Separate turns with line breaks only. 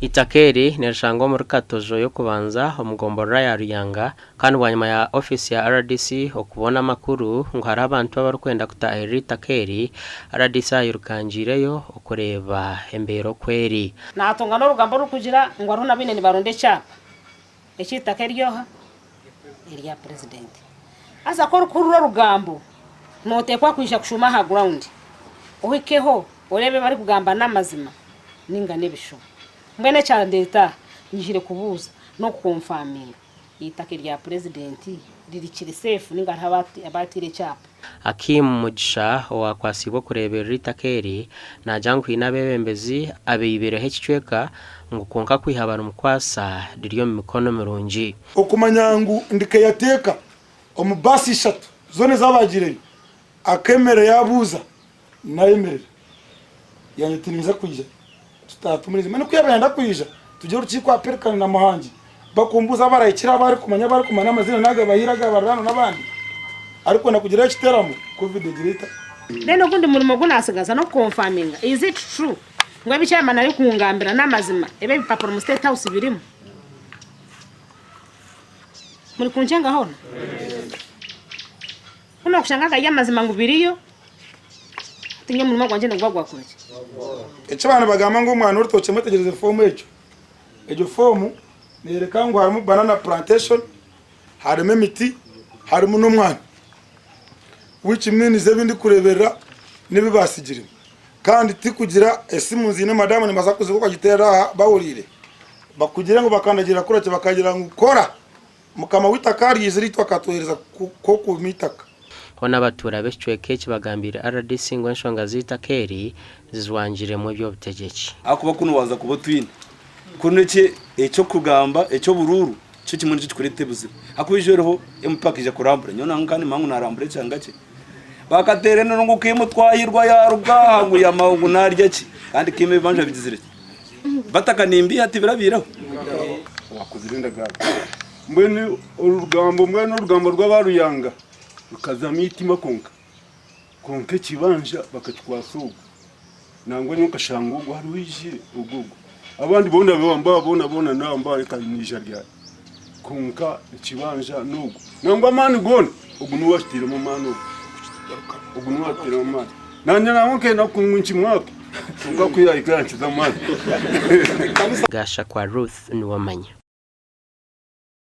Itakeri nirushango muri katojo yo kubanza umugombora ya Ruyanga kandi wanyuma ya office ya RDC okubona makuru ngo hari abantu bari kwenda kutahira Itakeri RDC yirukangireyo okureba embero kweri
natonga no rugambo rukugira ngo aruna binene baronde cyapa Itakeri yoha iriya president asa ko rukuru rugambo notekwa kwisha kushuma ha ground uhikeho urebe bari kugamba n'amazima ninga nebisho mwene cyane leta njire kubuza no konfaminga Itakeri rya president ririkire safe ninga abatire cyapa
Hakim Mugisha wa kwasibo kurebera Itakeri na jangu inabebembezi abeyibere hekicweka ngo konka kwihabara umukwasa ririyo mu mikono mirungi
okumanyangu ndike yateka omubasi 3 zone zabagire akemere yabuza nayemerera yanyitiniza kujya tutatumize mane kuyabenda kuyija tujye urukiko aperekana na muhangi bakumbuza barayikira bari kumanya amazina naga bahiraga barano nabandi ariko nakugira ekiteramo covid girita
neno gundi murimo gunasigaza no confirminga is it true ngo bicyamana ari kungambira n'amazima ebe bipapuro mu state house birimo muri kunjenga hona kuna kushanga y'amazima ngo biriyo tinye murimo gwanje ndagwa kureke
ece bana bagamba ngo umwana urutoke mutegereze form ejo form nereka ngo harimo banana plantation harimo imiti harimo n'umwana which means ebindi kurebera nibibasigire kandi tikugira esimuzi ne madame nimazakuze ko kagitera bawurire bakugira ngo bakandagira kurake bakagira ngo ukora mukama w'itakari yiziritwa katohereza ko kumitaka
Hona batura becweke kibagambira RDC ngo nshonga z'Itakeri zizwanjire mu byo butegeki
akuba kuno waza kubo twine kuneke eco kugamba eco bururu cyo kimwe cyo kurete buzima akubijereho empakije kurambura nyona ngani mangu narambure cyangake bakaterena ngo kimutwahirwa ya rugahangu ya maungu narya ki kandi kime banje bigizire batakanimbi ati birabiraho
wakuzirinda gaga mbene urugambo rw'abaruyanga rukazamitima konka kibanja bakatwasuga nangwe nukashanga ugo hari wije ugugo abandi bona namba kanisha rya konka kibanja nugo nangwa mani gone ugu nuwashitira mu mano ugu nuwatira mu mano nanya namuke nakungunchi mwaka konka kuyayikira nchiza mani
Gasha kwa Ruth Nuwamanya